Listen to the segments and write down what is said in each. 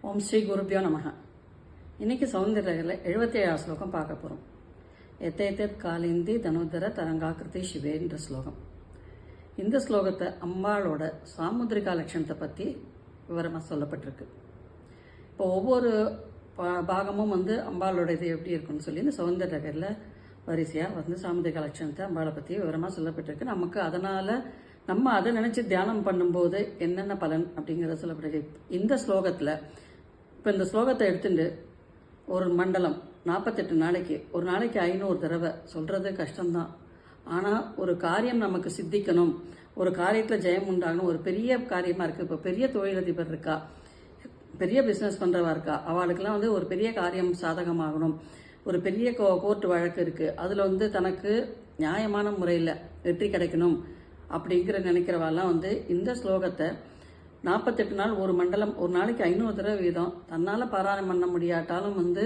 ஓம் ஸ்ரீ குருபியோ நமக. இன்னைக்கு சௌந்தர்யல 77 ஸ்லோகம் பார்க்க போறோம். எத்தேத்தத் காலிந்தி தனுதர தரங்காக்கிருதி சிவேன்ற ஸ்லோகம். இந்த ஸ்லோகத்தை அம்பாளோட சாமுத்திரிகா லட்சணத்தை பத்தி விவரமா சொல்லப்பட்டிருக்கு. இப்போ ஒவ்வொரு பாகமும் அம்பாளோட இது எப்படி இருக்குன்னு சொல்லி இந்த சௌந்தர்யல வரிசையா சாமுத்திரிகா லட்சணத்தை அம்பாளை பத்தி விவரமா சொல்லப்பட்டிருக்கு. நமக்கு அதனால நம்ம அதை நினைச்சு தியானம் பண்ணும்போது என்னென்ன பலன் அப்படிங்கறத சொல்லப்பட்டிருக்கு. இந்த ஸ்லோகத்துல இப்போ இந்த ஸ்லோகத்தை எடுத்துட்டு ஒரு மண்டலம் 48 நாளைக்கு ஒரு நாளைக்கு 500 தடவை சொல்றது கஷ்டம்தான். ஆனால் ஒரு காரியம் நமக்கு சித்திக்கணும், ஒரு காரியத்தில் ஜெயம் உண்டாகணும், ஒரு பெரிய காரியமாக இருக்குது. இப்போ பெரிய தொழிலதிபர் இருக்கா, பெரிய பிஸ்னஸ் பண்ணுறவா இருக்கா, அவளுக்கெல்லாம் ஒரு பெரிய காரியம் சாதகமாகணும், ஒரு பெரிய கோர்ட்டு வழக்கு இருக்குது, அதில் தனக்கு நியாயமான முறையில் வெற்றி கிடைக்கணும் அப்படிங்கிற நினைக்கிறவாலாம் இந்த ஸ்லோகத்தை 48 நாள் ஒரு மண்டலம் ஒரு நாளைக்கு 500 தடவை வீதம் தன்னால் பாராயணம் பண்ண முடியாட்டாலும்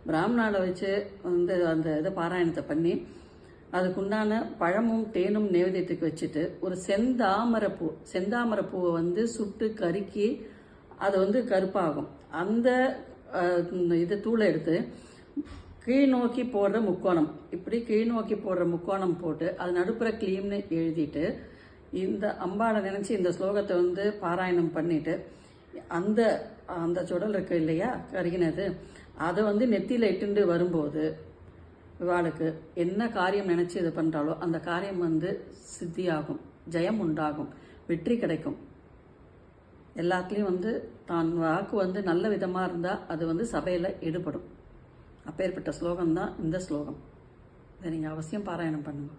பிராமணாவை வச்சு அந்த இதை பாராயணத்தை பண்ணி அதுக்குண்டான பழமும் தேனும் நைவேத்தியத்துக்கு வச்சுட்டு ஒரு செந்தாமரை பூவை சுட்டு கருக்கி அது கருப்பாகும். அந்த இது தூளை எடுத்து கீழ் நோக்கி போடுற முக்கோணம், இப்படி கீழ் நோக்கி போடுற முக்கோணம் போட்டு அது நடுப்புற கிளீம்னு எழுதிட்டு இந்த அம்பாளை நினைச்சு இந்த ஸ்லோகத்தை பாராயணம் பண்ணிட்டு அந்த அந்த சுடல் இருக்கு இல்லையா கருகினது, அதை நெத்தியில இட்டுண்டு வரும்போது இவாளுக்கு என்ன காரியம் நினைச்சு இது பண்றாளோ அந்த காரியம் சித்தியாகும், ஜெயம் உண்டாகும், வெற்றி கிடைக்கும். எல்லாத்துலயும் தான் வாக்கு நல்ல விதமா இருந்தா அது சபையில ஈடுபடும். அப்பேற்பட்ட ஸ்லோகம் தான் இந்த ஸ்லோகம். இதை நீங்க அவசியம் பாராயணம் பண்ணுங்க.